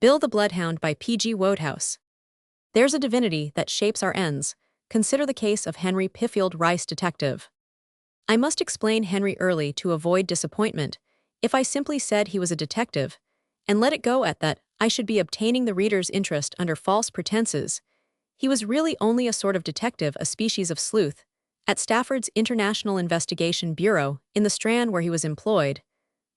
Bill the Bloodhound by P.G. Wodehouse. There's a divinity that shapes our ends. Consider the case of Henry Piffield Rice detective. I must explain Henry early to avoid disappointment. If I simply said he was a detective, and let it go at that, I should be obtaining the reader's interest under false pretenses. He was really only a sort of detective, a species of sleuth, at Stafford's International Investigation Bureau, in the Strand where he was employed.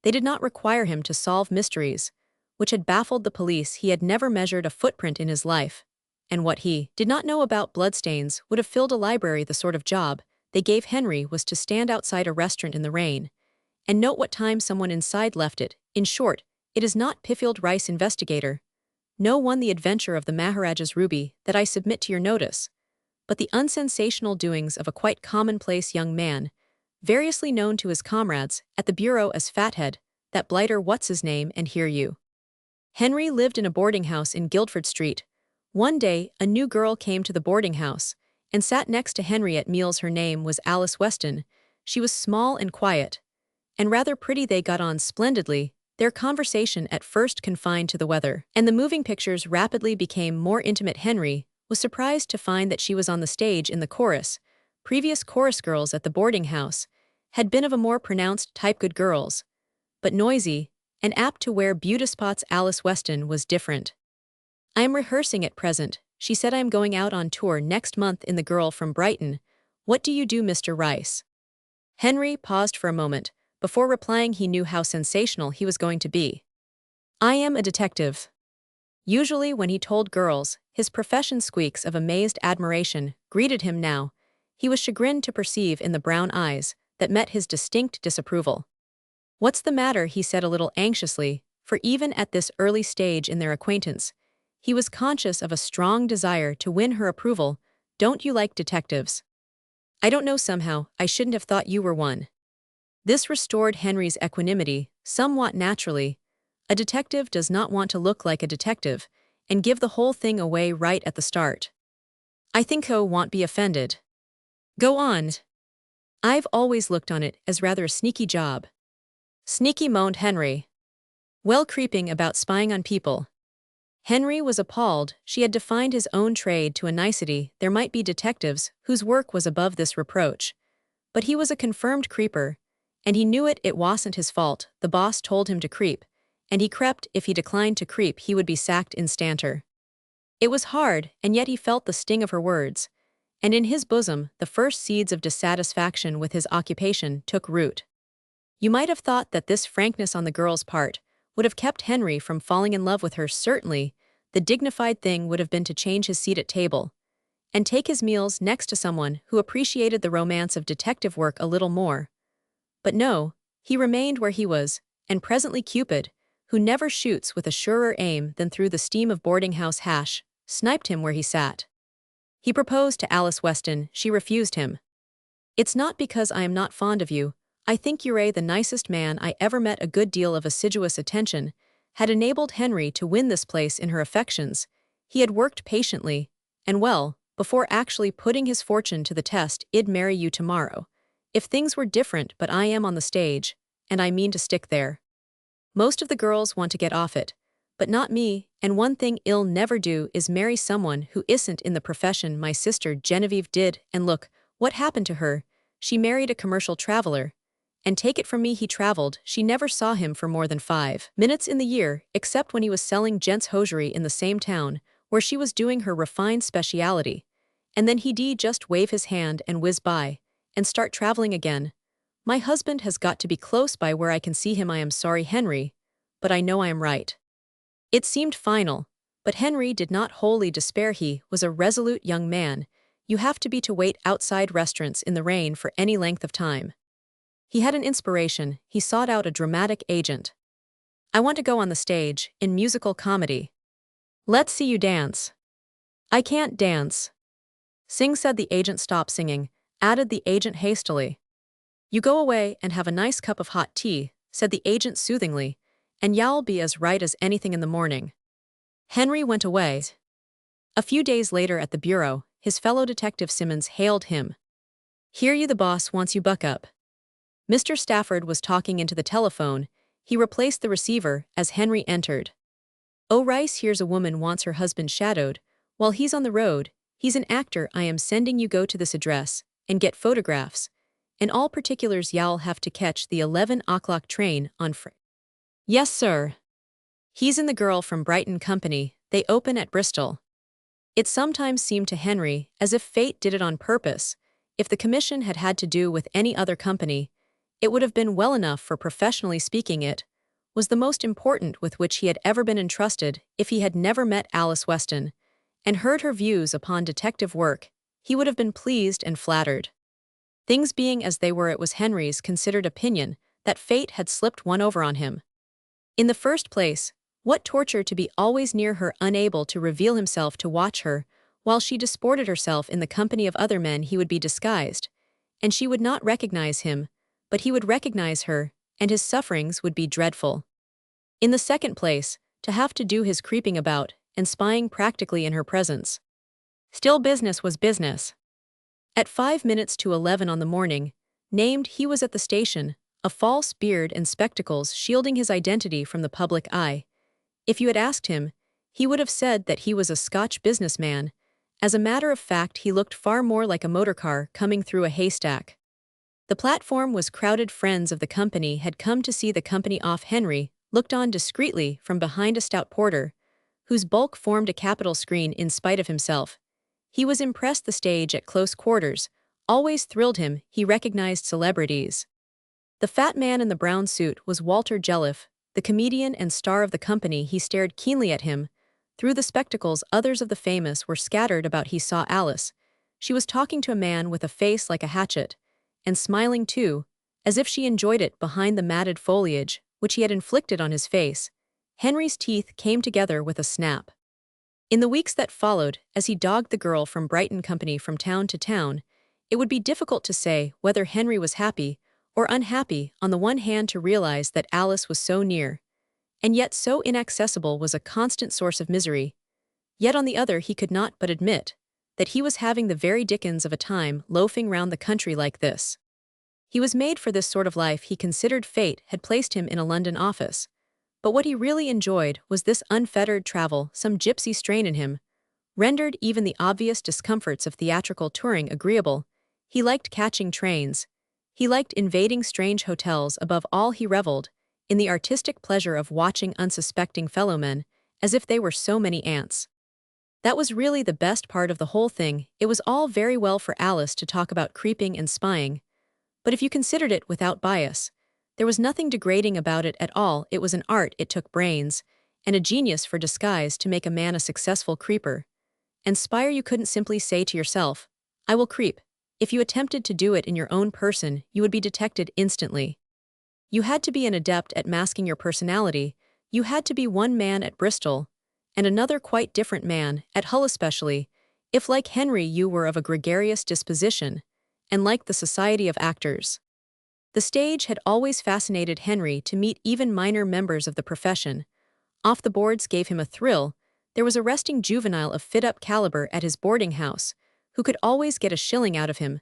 They did not require him to solve mysteries which had baffled the police. He had never measured a footprint in his life, and what he did not know about bloodstains would have filled a library. The sort of job they gave Henry was to stand outside a restaurant in the rain and note what time someone inside left it. In short, it is not Piffield Rice investigator. No one the adventure of the Maharaja's ruby that I submit to your notice, but the unsensational doings of a quite commonplace young man, variously known to his comrades at the bureau as Fathead, that blighter what's his name, and hear you. Henry lived in a boarding house in Guildford Street. One day, a new girl came to the boarding house and sat next to Henry at meals. Her name was Alice Weston. She was small and quiet, and rather pretty. They got on splendidly, their conversation at first confined to the weather, and the moving pictures rapidly became more intimate. Henry was surprised to find that she was on the stage in the chorus. Previous chorus girls at the boarding house had been of a more pronounced type, good girls, but noisy, and apt to wear beauty spots. Alice Weston was different. I am rehearsing at present, she said. I am going out on tour next month in The Girl from Brighton. What do you do, Mr. Rice? Henry paused for a moment. Before replying, he knew how sensational he was going to be. I am a detective. Usually when he told girls, his profession squeaks of amazed admiration greeted him. Now, he was chagrined to perceive in the brown eyes that met his distinct disapproval. What's the matter? He said a little anxiously, for even at this early stage in their acquaintance, he was conscious of a strong desire to win her approval. Don't you like detectives? I don't know, somehow, I shouldn't have thought you were one. This restored Henry's equanimity somewhat naturally. A detective does not want to look like a detective and give the whole thing away right at the start. I think I won't be offended. Go on. I've always looked on it as rather a sneaky job. Sneaky, moaned Henry. Well, creeping about, spying on people. Henry was appalled. She had defined his own trade to a nicety. There might be detectives whose work was above this reproach, but he was a confirmed creeper, and he knew it. It wasn't his fault. The boss told him to creep, and he crept. If he declined to creep, he would be sacked instanter. It was hard, and yet he felt the sting of her words, and in his bosom the first seeds of dissatisfaction with his occupation took root. You might have thought that this frankness on the girl's part would have kept Henry from falling in love with her. Certainly, the dignified thing would have been to change his seat at table and take his meals next to someone who appreciated the romance of detective work a little more. But no, he remained where he was, and presently Cupid, who never shoots with a surer aim than through the steam of boarding-house hash, sniped him where he sat. He proposed to Alice Weston. She refused him. It's not because I am not fond of you. I think you're the nicest man I ever met. A good deal of assiduous attention had enabled Henry to win this place in her affections. He had worked patiently, and well, before actually putting his fortune to the test. I'd marry you tomorrow, if things were different, but I am on the stage, and I mean to stick there. Most of the girls want to get off it, but not me, and one thing I'll never do is marry someone who isn't in the profession. My sister Genevieve did, and look what happened to her. She married a commercial traveler. And take it from me, he traveled. She never saw him for more than 5 minutes in the year, except when he was selling gents' hosiery in the same town where she was doing her refined speciality. And then he'd just wave his hand and whiz by, and start traveling again. My husband has got to be close by where I can see him. I am sorry, Henry, but I know I am right. It seemed final, but Henry did not wholly despair. He was a resolute young man. You have to be to wait outside restaurants in the rain for any length of time. He had an inspiration. He sought out a dramatic agent. I want to go on the stage, in musical comedy. Let's see you dance. I can't dance. Sing, said the agent. Stop singing, added the agent hastily. You go away and have a nice cup of hot tea, said the agent soothingly, and you'll be as right as anything in the morning. Henry went away. A few days later at the bureau, his fellow detective Simmons hailed him. Hear you, the boss wants you, buck up. Mr. Stafford was talking into the telephone. He replaced the receiver as Henry entered. Oh, Rice hears a woman wants her husband shadowed. While he's on the road, he's an actor. I am sending you go to this address and get photographs. And all particulars y'all have to catch the 11 o'clock train on Friday. Yes, sir. He's in the girl from Brighton company. They open at Bristol. It sometimes seemed to Henry as if fate did it on purpose. If the commission had had to do with any other company, it would have been well enough, for professionally speaking it was the most important with which he had ever been entrusted. If he had never met Alice Weston and heard her views upon detective work, he would have been pleased and flattered. Things being as they were, it was Henry's considered opinion that fate had slipped one over on him. In the first place, what torture to be always near her, unable to reveal himself to watch her, while she disported herself in the company of other men. He would be disguised, and she would not recognize him, but he would recognize her, and his sufferings would be dreadful. In the second place, to have to do his creeping about and spying practically in her presence. Still, business was business. At 5 minutes to 11 on the morning named, he was at the station, a false beard and spectacles shielding his identity from the public eye. If you had asked him, he would have said that he was a Scotch businessman. As a matter of fact, he looked far more like a motorcar coming through a haystack. The platform was crowded. Friends of the company had come to see the company off. Henry looked on discreetly from behind a stout porter, whose bulk formed a capital screen in spite of himself. He was impressed. The stage at close quarters always thrilled him. He recognized celebrities. The fat man in the brown suit was Walter Jelliffe, the comedian and star of the company. He stared keenly at him through the spectacles. Others of the famous were scattered about. He saw Alice. She was talking to a man with a face like a hatchet, and smiling too, as if she enjoyed it behind the matted foliage which he had inflicted on his face. Henry's teeth came together with a snap. In the weeks that followed, as he dogged the girl from Brighton company from town to town, it would be difficult to say whether Henry was happy or unhappy. On the one hand, to realize that Alice was so near, and yet so inaccessible, was a constant source of misery. Yet on the other, he could not but admit that he was having the very dickens of a time loafing round the country like this. He was made for this sort of life. He considered fate had placed him in a London office. But what he really enjoyed was this unfettered travel. Some gypsy strain in him rendered even the obvious discomforts of theatrical touring agreeable. He liked catching trains. He liked invading strange hotels. Above all, he reveled in the artistic pleasure of watching unsuspecting fellowmen as if they were so many ants. That was really the best part of the whole thing. It was all very well for Alice to talk about creeping and spying, but if you considered it without bias, there was nothing degrading about it at all. It was an art. It took brains and a genius for disguise to make a man a successful creeper and spyer. You couldn't simply say to yourself, "I will creep." If you attempted to do it in your own person, you would be detected instantly. You had to be an adept at masking your personality. You had to be one man at Bristol and another quite different man at Hull, especially if, like Henry, you were of a gregarious disposition and liked the society of actors. The stage had always fascinated Henry. To meet even minor members of the profession off the boards gave him a thrill. There was a resting juvenile of fit-up caliber at his boarding house who could always get a shilling out of him,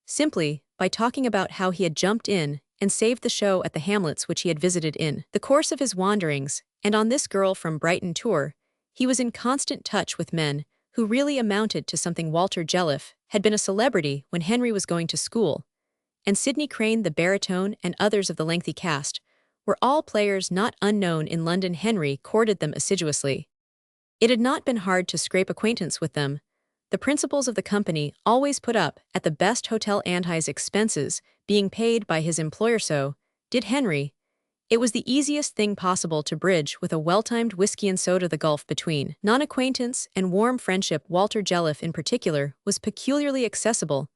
simply by talking about how he had jumped in and saved the show at the hamlets which he had visited in the course of his wanderings. And on this girl from Brighton tour, he was in constant touch with men who really amounted to something. Walter Jelliffe had been a celebrity when Henry was going to school, and Sidney Crane, the baritone, and others of the lengthy cast were all players not unknown in London. Henry courted them assiduously. It had not been hard to scrape acquaintance with them. The principals of the company always put up at the best hotel, and his expenses being paid by his employer. So did Henry. It was the easiest thing possible to bridge with a well-timed whiskey and soda the gulf between non-acquaintance and warm friendship. Walter Jelliffe in particular was peculiarly accessible.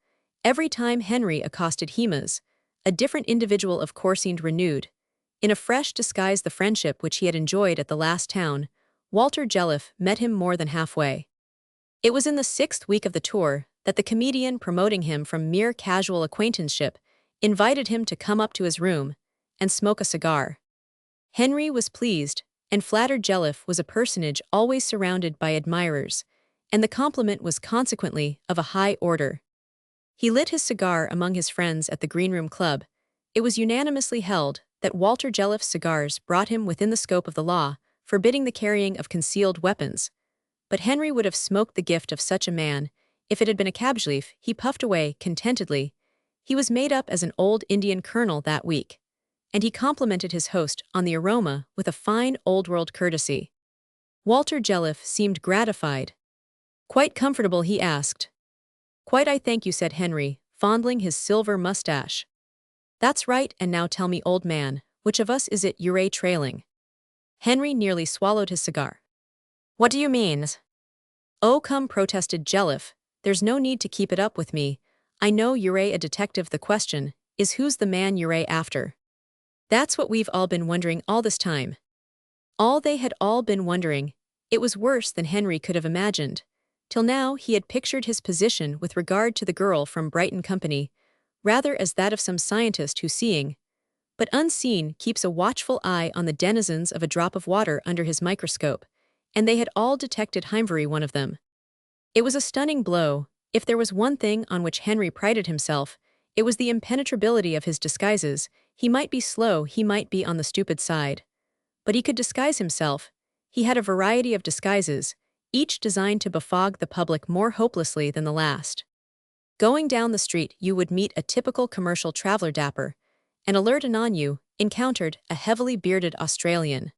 Every time Henry accosted Hemas, a different individual of course seemed renewed in a fresh disguise. The friendship which he had enjoyed at the last town, Walter Jelliffe met him more than halfway. It was in the 6th week of the tour that the comedian, promoting him from mere casual acquaintanceship, invited him to come up to his room and smoke a cigar. Henry was pleased and flattered. Jelliffe was a personage always surrounded by admirers, and the compliment was consequently of a high order. He lit his cigar among his friends at the Greenroom Club. It was unanimously held that Walter Jelliffe's cigars brought him within the scope of the law, forbidding the carrying of concealed weapons. But Henry would have smoked the gift of such a man. If it had been a cabbage leaf, he puffed away contentedly. He was made up as an old Indian colonel that week, and he complimented his host on the aroma with a fine old-world courtesy. Walter Jelliffe seemed gratified. "Quite comfortable?" he asked. "Quite, I thank you," said Henry, fondling his silver mustache. "That's right, and now tell me, old man, which of us is it you're trailing?" Henry nearly swallowed his cigar. "What do you mean?" "Oh, come," protested Jelliffe, "there's no need to keep it up with me. I know you're a detective. The question is who's the man you're after?" "That's what we've all been wondering all this time." All they had all been wondering. It was worse than Henry could have imagined. Till now he had pictured his position with regard to the girl from Brighton Company, rather as that of some scientist who, seeing, but unseen, keeps a watchful eye on the denizens of a drop of water under his microscope, and they had all detected Heimvery, one of them. It was a stunning blow. If there was one thing on which Henry prided himself, it was the impenetrability of his disguises. He might be slow, he might be on the stupid side, but he could disguise himself. He had a variety of disguises, each designed to befog the public more hopelessly than the last. Going down the street, you would meet a typical commercial traveler, dapper and alert, and on you encountered a heavily bearded Australian.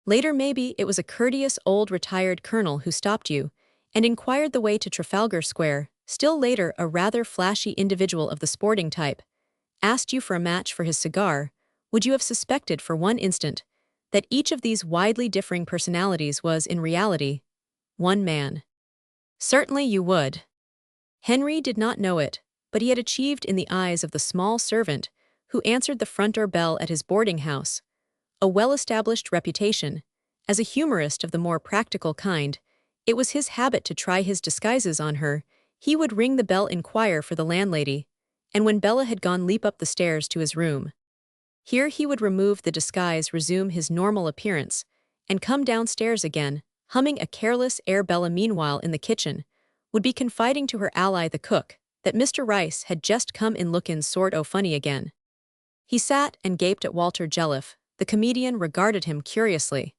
Later, maybe it was a courteous old retired colonel who stopped you and inquired the way to Trafalgar Square. Still later, a rather flashy individual of the sporting type asked you for a match for his cigar. Would you have suspected for one instant that each of these widely differing personalities was, in reality, one man? Certainly you would. Henry did not know it, but he had achieved in the eyes of the small servant who answered the front door bell at his boarding house a well-established reputation. As a humorist of the more practical kind, it was his habit to try his disguises on her. He would ring the bell, inquire for the landlady, and when Bella had gone, leap up the stairs to his room. Here he would remove the disguise, resume his normal appearance, and come downstairs again, humming a careless air. Bella, meanwhile, in the kitchen, would be confiding to her ally the cook that Mr. Rice had just come in lookin' sort o' funny again. He sat and gaped at Walter Jelliffe. The comedian regarded him curiously.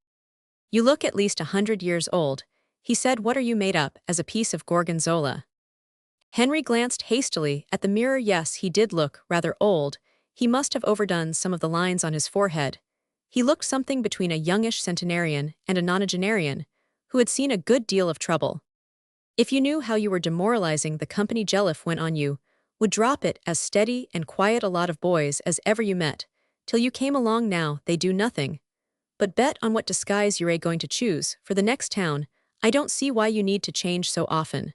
"You look at least 100 years old," he said. "What are you made up, as a piece of gorgonzola?" Henry glanced hastily at the mirror. Yes, he did look rather old. He must have overdone some of the lines on his forehead. He looked something between a youngish centenarian and a nonagenarian who had seen a good deal of trouble. "If you knew how you were demoralizing the company," Jelliffe went on, "you would drop it as steady and quiet a lot of boys as ever you met, till you came along. Now they do nothing but bet on what disguise you're going to choose for the next town. I don't see why you need to change so often.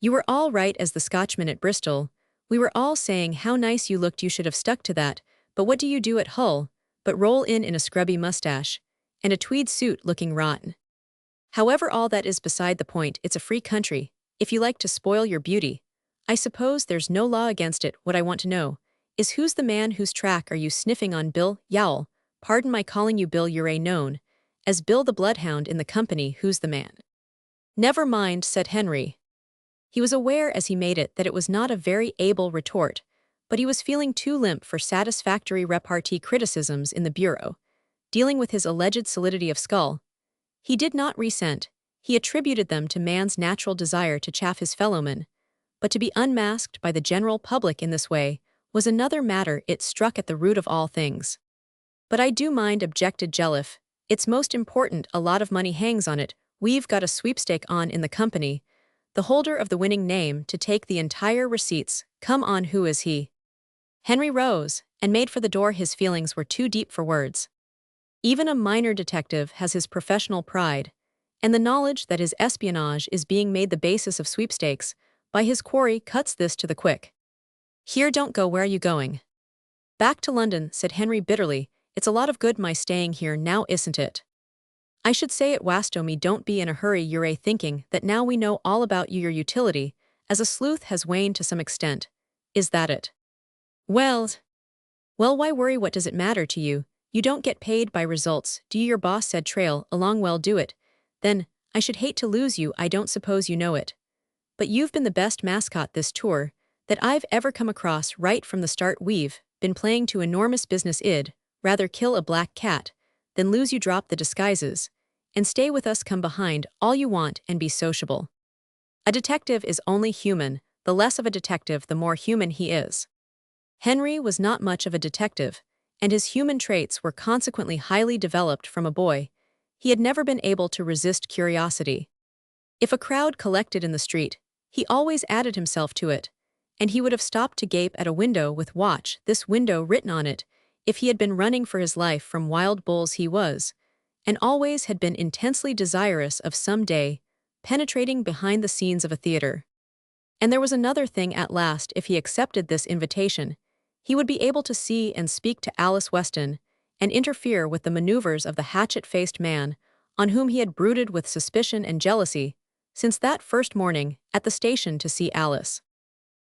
You were all right as the Scotchman at Bristol. We were all saying how nice you looked. You should have stuck to that. But what do you do at Hull but roll in a scrubby mustache and a tweed suit, looking rotten? However, all that is beside the point. It's a free country. If you like to spoil your beauty, I suppose there's no law against it. What I want to know is who's the man whose track are you sniffing on? Bill Yowell. Pardon my calling you Bill. You're known as Bill the Bloodhound in the company. Who's the man?" "Never mind," said Henry. He was aware as he made it that it was not a very able retort, but he was feeling too limp for satisfactory repartee criticisms in the bureau. Dealing with his alleged solidity of skull, he did not resent. He attributed them to man's natural desire to chaff his fellowmen. But to be unmasked by the general public in this way was another matter. It struck at the root of all things. "But I do mind," objected Jelliffe. "It's most important. A lot of money hangs on it. We've got a sweepstake on in the company. The holder of the winning name to take the entire receipts. Come on, who is he?" Henry rose and made for the door. His feelings were too deep for words. Even a minor detective has his professional pride, and the knowledge that his espionage is being made the basis of sweepstakes by his quarry cuts this to the quick. "Here, don't go. Where are you going?" "Back to London," said Henry bitterly. "It's a lot of good my staying here now, isn't it?" "I should say it wasto me. Don't be in a hurry. You're thinking that now we know all about you, your utility as a sleuth has waned to some extent. Is that it?" Well, why worry? What does it matter to you? You don't get paid by results, do you?" Your boss said. "Trail along. Well, do it. Then, I should hate to lose you. I don't suppose you know it, but you've been the best mascot this tour that I've ever come across right from the start. We've been playing to enormous business. I'd rather kill a black cat than lose you." "Drop the disguises," and stay with us, come behind all you want and be sociable. A detective is only human, the less of a detective the more human he is. Henry was not much of a detective, and his human traits were consequently highly developed from a boy. He had never been able to resist curiosity. If a crowd collected in the street, he always added himself to it, and he would have stopped to gape at a window with "Watch this window" written on it, if he had been running for his life from wild bulls he was, and always had been intensely desirous of some day penetrating behind the scenes of a theater. And there was another thing at last: if he accepted this invitation, he would be able to see and speak to Alice Weston, and interfere with the maneuvers of the hatchet-faced man on whom he had brooded with suspicion and jealousy since that first morning at the station to see Alice.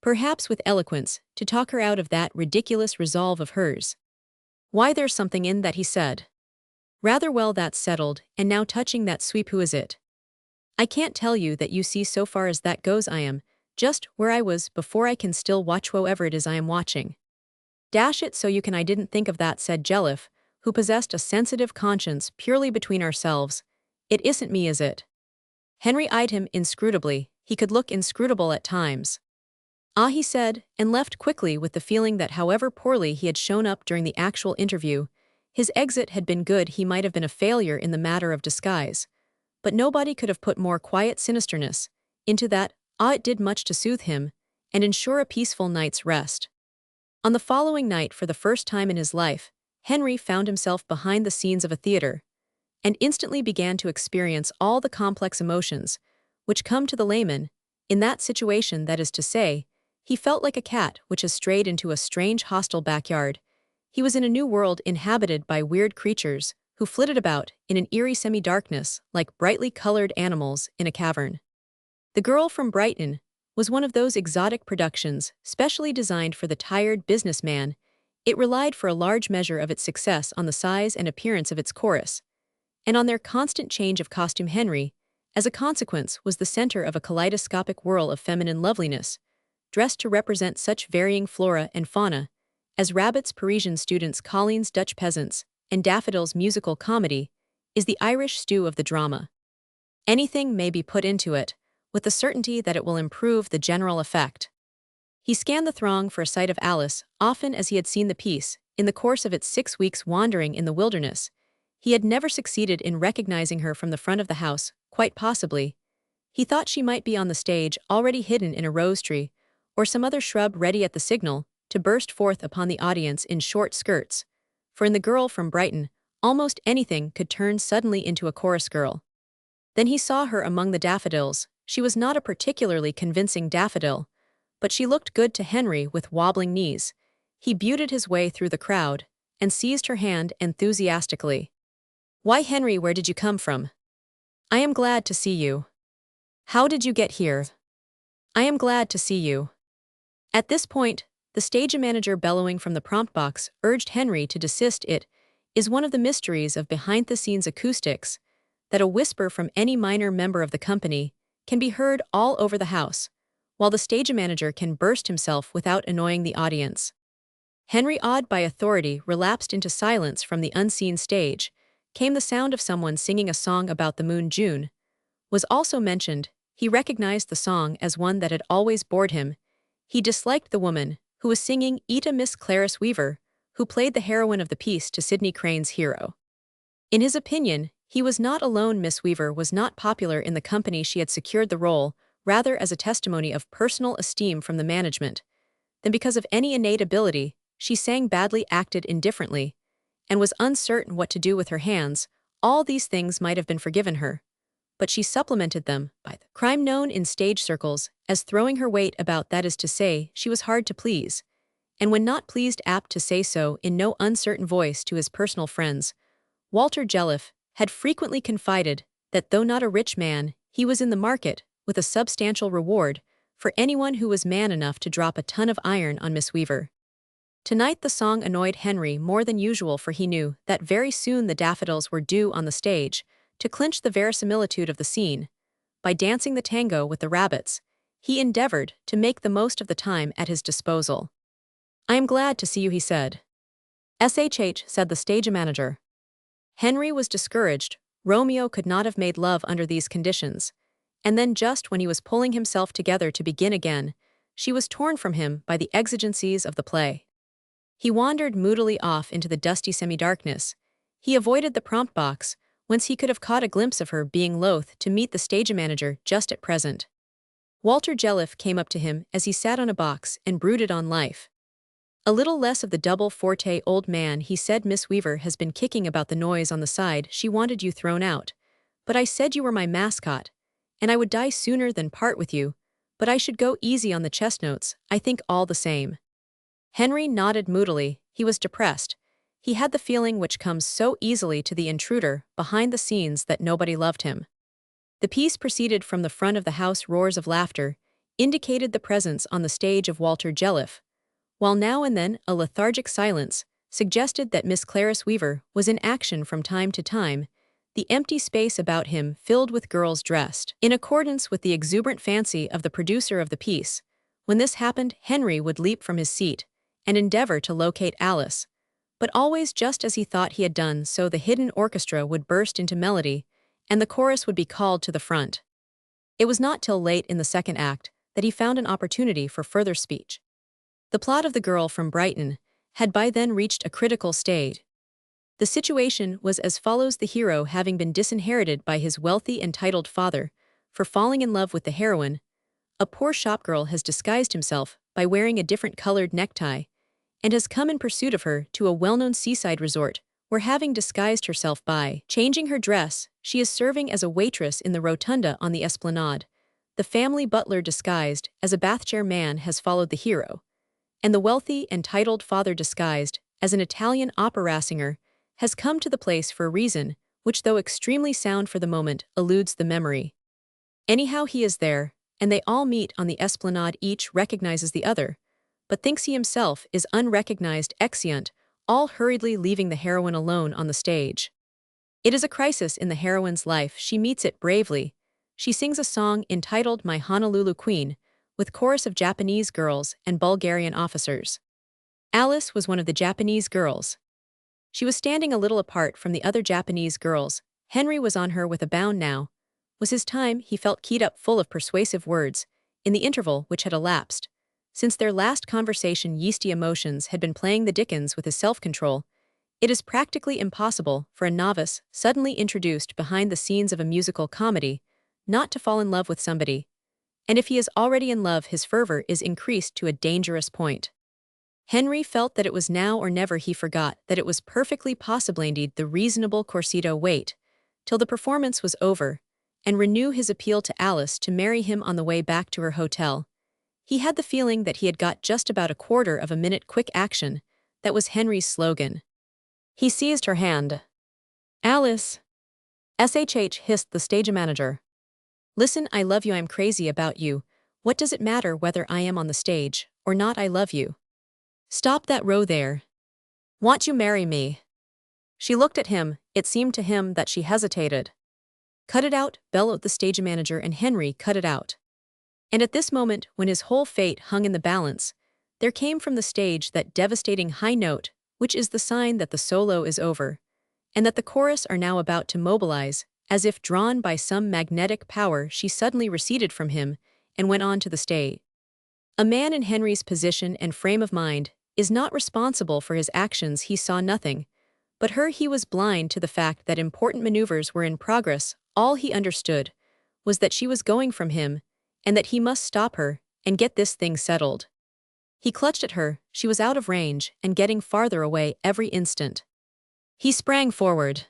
Perhaps with eloquence, to talk her out of that ridiculous resolve of hers. "Why, there's something in that," he said. "Rather, well, that's settled, and now touching that sweep, who is it?" "I can't tell you that, you see, so far as that goes I am just where I was before. I can still watch whoever it is I am watching." "Dash it, so you can, I didn't think of that," said Jelliff, who possessed a sensitive conscience. "Purely between ourselves, it isn't me, is it?" Henry eyed him inscrutably. He could look inscrutable at times. "Ah," he said, and left quickly with the feeling that however poorly he had shown up during the actual interview, his exit had been good. He might have been a failure in the matter of disguise, but nobody could have put more quiet sinisterness into that. It did much to soothe him and ensure a peaceful night's rest. On the following night, for the first time in his life, Henry found himself behind the scenes of a theater, and instantly began to experience all the complex emotions which come to the layman in that situation. That is to say, he felt like a cat which has strayed into a strange hostile backyard. He was in a new world inhabited by weird creatures who flitted about in an eerie semi-darkness like brightly colored animals in a cavern. The Girl from Brighton was one of those exotic productions specially designed for the tired businessman. It relied for a large measure of its success on the size and appearance of its chorus, and on their constant change of costume. Henry, as a consequence, was the center of a kaleidoscopic whirl of feminine loveliness, dressed to represent such varying flora and fauna as rabbits, Parisian students, Colleen's Dutch peasants, and daffodils. Musical comedy is the Irish stew of the drama. Anything may be put into it, with the certainty that it will improve the general effect. He scanned the throng for a sight of Alice. Often as he had seen the piece, in the course of its 6 weeks' wandering in the wilderness, he had never succeeded in recognizing her from the front of the house. Quite possibly, he thought she might be on the stage, already hidden in a rose tree, or some other shrub, ready at the signal to burst forth upon the audience in short skirts. For in The Girl from Brighton, almost anything could turn suddenly into a chorus girl. Then he saw her among the daffodils. She was not a particularly convincing daffodil, but she looked good to Henry with wobbling knees. He booted his way through the crowd and seized her hand enthusiastically. "Why, Henry, where did you come from?" "I am glad to see you." "How did you get here?" "I am glad to see you." At this point, the stage manager, bellowing from the prompt box, urged Henry to desist. It is one of the mysteries of behind-the-scenes acoustics that a whisper from any minor member of the company can be heard all over the house, while the stage manager can burst himself without annoying the audience. Henry, awed by authority, relapsed into silence. From the unseen stage came the sound of someone singing a song about the moon. June was also mentioned. He recognized the song as one that had always bored him. He disliked the woman who was singing it, Miss Clarice Weaver, who played the heroine of the piece to Sidney Crane's hero. In his opinion, he was not alone. Miss Weaver was not popular in the company. She had secured the role rather as a testimony of personal esteem from the management than because of any innate ability. She sang badly, acted indifferently, and was uncertain what to do with her hands. All these things might have been forgiven her, but she supplemented them by the crime known in stage circles as throwing her weight about. That is to say, she was hard to please, and when not pleased, apt to say so in no uncertain voice to his personal friends. Walter Jelliff had frequently confided that though not a rich man, he was in the market with a substantial reward for anyone who was man enough to drop a ton of iron on Miss Weaver. Tonight the song annoyed Henry more than usual, for he knew that very soon the daffodils were due on the stage to clinch the verisimilitude of the scene. By dancing the tango with the rabbits, he endeavored to make the most of the time at his disposal. "I am glad to see you," he said. "SHH," said the stage manager. Henry was discouraged, Romeo could not have made love under these conditions. And then just when he was pulling himself together to begin again, she was torn from him by the exigencies of the play. He wandered moodily off into the dusty semi-darkness. He avoided the prompt box, whence he could have caught a glimpse of her being loath to meet the stage manager just at present. Walter Jelliffe came up to him as he sat on a box and brooded on life. A little less of the double forte old man, he said. Miss Weaver has been kicking about the noise on the side. She wanted you thrown out. But I said you were my mascot, and I would die sooner than part with you, but I should go easy on the chestnotes, I think all the same. Henry nodded moodily. He was depressed. He had the feeling which comes so easily to the intruder behind the scenes that nobody loved him. The piece proceeded from the front of the house. Roars of laughter indicated the presence on the stage of Walter Jelliffe, while now and then a lethargic silence suggested that Miss Clarice Weaver was in action from time to time, the empty space about him filled with girls dressed in accordance with the exuberant fancy of the producer of the piece. When this happened, Henry would leap from his seat and endeavor to locate Alice, but always just as he thought he had done so, the hidden orchestra would burst into melody, and the chorus would be called to the front. It was not till late in the second act that he found an opportunity for further speech. The plot of The Girl from Brighton had by then reached a critical stage. The situation was as follows: the hero, having been disinherited by his wealthy and titled father for falling in love with the heroine, a poor shopgirl has disguised himself by wearing a different colored necktie and has come in pursuit of her to a well-known seaside resort, where, having disguised herself by changing her dress, she is serving as a waitress in the rotunda on the esplanade. The family butler, disguised as a bathchair man, has followed the hero, and the wealthy and titled father, disguised as an Italian opera singer, has come to the place for a reason which, though extremely sound for the moment, eludes the memory. Anyhow, he is there, and they all meet on the esplanade. Each recognizes the other, but thinks he himself is unrecognized. Exeunt, all hurriedly leaving the heroine alone on the stage. It is a crisis in the heroine's life. She meets it bravely. She sings a song entitled My Honolulu Queen, with chorus of Japanese girls and Bulgarian officers. Alice was one of the Japanese girls. She was standing a little apart from the other Japanese girls. Henry was on her with a bound. Now was his time. He felt keyed up, full of persuasive words, in the interval which had elapsed since their last conversation. Yeasty emotions had been playing the dickens with his self-control. It is practically impossible for a novice suddenly introduced behind the scenes of a musical comedy not to fall in love with somebody, and if he is already in love, his fervor is increased to a dangerous point. Henry felt that it was now or never. He forgot that it was perfectly possible, indeed the reasonable Corsito, wait till the performance was over and renew his appeal to Alice to marry him on the way back to her hotel. He had the feeling that he had got just about a quarter of a minute. Quick action, that was Henry's slogan. He seized her hand. Alice! SHH, hissed the stage manager. Listen, I love you. I'm crazy about you. What does it matter whether I am on the stage or not? I love you. Stop that row there. Won't you marry me? She looked at him. It seemed to him that she hesitated. Cut it out, bellowed the stage manager, and Henry cut it out. And at this moment, when his whole fate hung in the balance, there came from the stage that devastating high note, which is the sign that the solo is over, and that the chorus are now about to mobilize. As if drawn by some magnetic power, she suddenly receded from him and went on to the stage. A man in Henry's position and frame of mind is not responsible for his actions. He saw nothing but her. He was blind to the fact that important maneuvers were in progress. All he understood was that she was going from him and that he must stop her and get this thing settled. He clutched at her. She was out of range and getting farther away every instant. He sprang forward.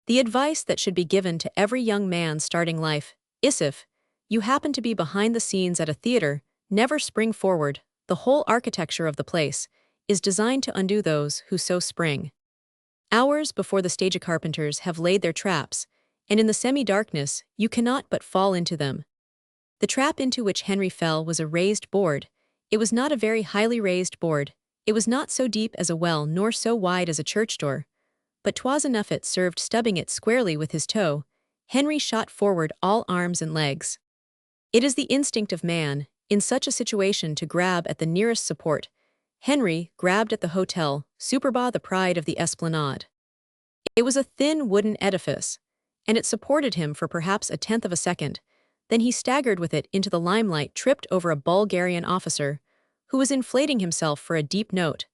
The advice that should be given to every young man starting life is, if you happen to be behind the scenes at a theater, never spring forward. The whole architecture of the place is designed to undo those who so spring. Hours before the stage carpenters have laid their traps, and in the semi-darkness you cannot but fall into them. The trap into which Henry fell was a raised board. It was not a very highly raised board. It was not so deep as a well nor so wide as a church door, but 'twas enough. It served stubbing it squarely with his toe. Henry shot forward, all arms and legs. It is the instinct of man, in such a situation, to grab at the nearest support. Henry grabbed at the Hotel Superba, the pride of the esplanade. It was a thin wooden edifice, and it supported him for perhaps a tenth of a second. Then he staggered with it into the limelight, tripped over a Bulgarian officer, who was inflating himself for a deep note,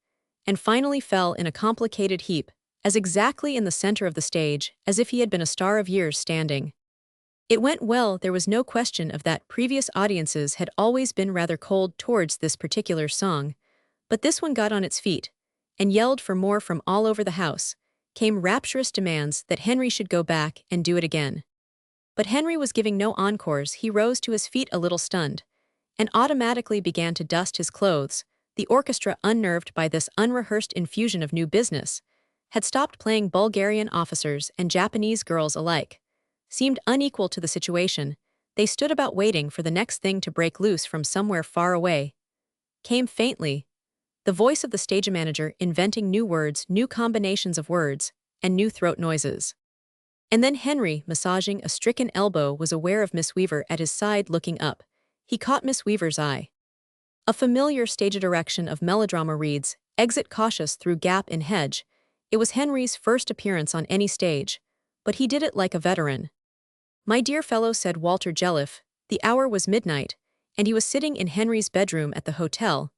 and finally fell in a complicated heap, as exactly in the center of the stage as if he had been a star of years standing. It went well, there was no question of that. Previous audiences had always been rather cold towards this particular song, but this one got on its feet and yelled for more from all over the house. Came rapturous demands that Henry should go back and do it again. But Henry was giving no encores. He rose to his feet a little stunned and automatically began to dust his clothes. The orchestra, unnerved by this unrehearsed infusion of new business, had stopped playing. Bulgarian officers and Japanese girls alike seemed unequal to the situation. They stood about waiting for the next thing to break loose from somewhere far away. Came faintly the voice of the stage manager, inventing new words, new combinations of words, and new throat noises. And then Henry, massaging a stricken elbow, was aware of Miss Weaver at his side. Looking up, he caught Miss Weaver's eye. A familiar stage direction of melodrama reads, "Exit cautious through gap in hedge." It was Henry's first appearance on any stage, but he did it like a veteran. "My dear fellow," said Walter Jelliffe, the hour was midnight, and he was sitting in Henry's bedroom at the hotel.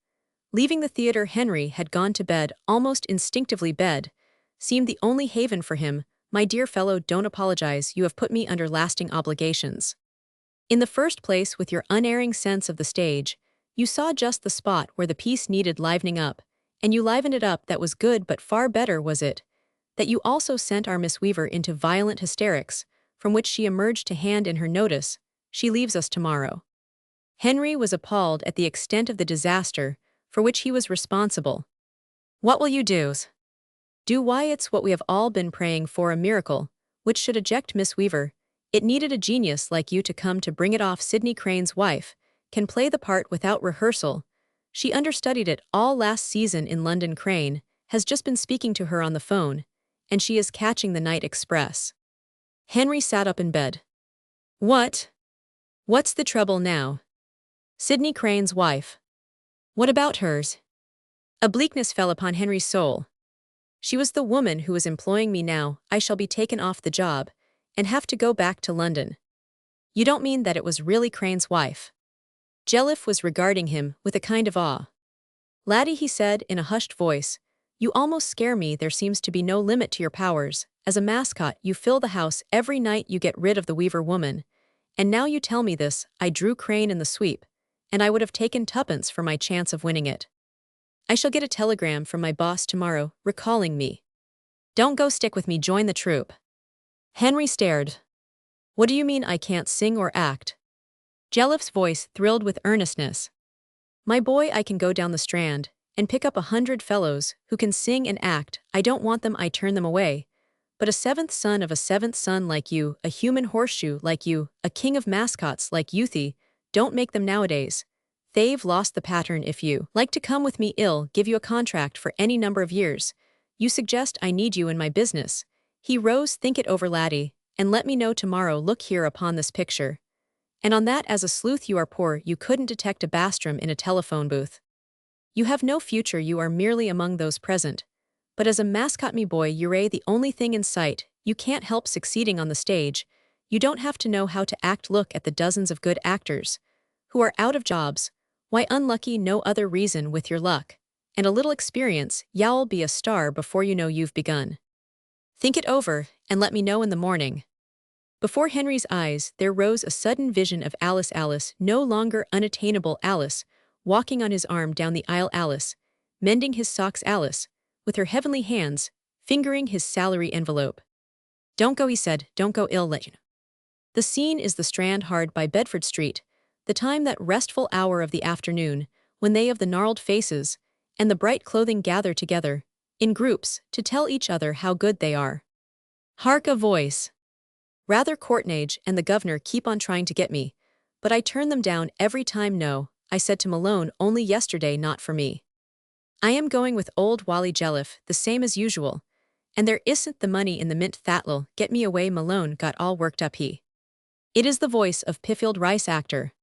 Leaving the theater, Henry had gone to bed. Almost instinctively, bed seemed the only haven for him. "My dear fellow, don't apologize, you have put me under lasting obligations. In the first place, with your unerring sense of the stage, you saw just the spot where the piece needed livening up, and you livened it up. That was good, but far better was it that you also sent our Miss Weaver into violent hysterics, from which she emerged to hand in her notice. She leaves us tomorrow." Henry was appalled at the extent of the disaster for which he was responsible. "What will you do?" "Do? Why, it's what we have all been praying for, a miracle, which should eject Miss Weaver. It needed a genius like you to come to bring it off. Sidney Crane's wife can play the part without rehearsal. She understudied it all last season in London. Crane has just been speaking to her on the phone, and she is catching the night express." Henry sat up in bed. "What? What's the trouble now?" "Sidney Crane's wife. What about hers?" A bleakness fell upon Henry's soul. "She was the woman who was employing me. Now I shall be taken off the job and have to go back to London." "You don't mean that it was really Crane's wife?" Jelliffe was regarding him with a kind of awe. "Laddie," he said in a hushed voice, "you almost scare me. There seems to be no limit to your powers. As a mascot, you fill the house every night. You get rid of the Weaver woman. And now you tell me this." "I drew Crane in the sweep, and I would have taken tuppence for my chance of winning it. I shall get a telegram from my boss tomorrow, recalling me. Don't go, stick with me, join the troupe." Henry stared. "What do you mean I can't sing or act?" Jelliffe's voice thrilled with earnestness. "My boy, I can go down the Strand and pick up 100 fellows who can sing and act. I don't want them, I turn them away. But a seventh son of a seventh son like you, a human horseshoe like you, a king of mascots like Youthy, don't make them nowadays. They've lost the pattern. If you like to come with me, I'll give you a contract for any number of years. You suggest I need you in my business." He rose. "Think it over, laddie, and let me know tomorrow. Look here upon this picture. And on that, as a sleuth you are poor. You couldn't detect a bastrum in a telephone booth. You have no future, you are merely among those present. But as a mascot, me boy, you're the only thing in sight. You can't help succeeding on the stage. You don't have to know how to act. Look at the dozens of good actors who are out of jobs. Why, unlucky, no other reason. With your luck and a little experience, you'll be a star before you know you've begun. Think it over, and let me know in the morning." Before Henry's eyes there rose a sudden vision of Alice, no longer unattainable Alice, walking on his arm down the aisle, Alice, mending his socks, Alice, with her heavenly hands, fingering his salary envelope. "Don't go," he said, "don't go, I'll let you know." The scene is the Strand, hard by Bedford Street, the time, that restful hour of the afternoon, when they of the gnarled faces and the bright clothing gather together, in groups, to tell each other how good they are. Hark, a voice. "Rather Courtnage and the governor keep on trying to get me, but I turn them down every time. No, I said to Malone only yesterday, not for me. I am going with old Wally Jelliffe, the same as usual, and there isn't the money in the mint that'll get me away." Malone got all worked up. It is the voice of Piffield Rice, actor.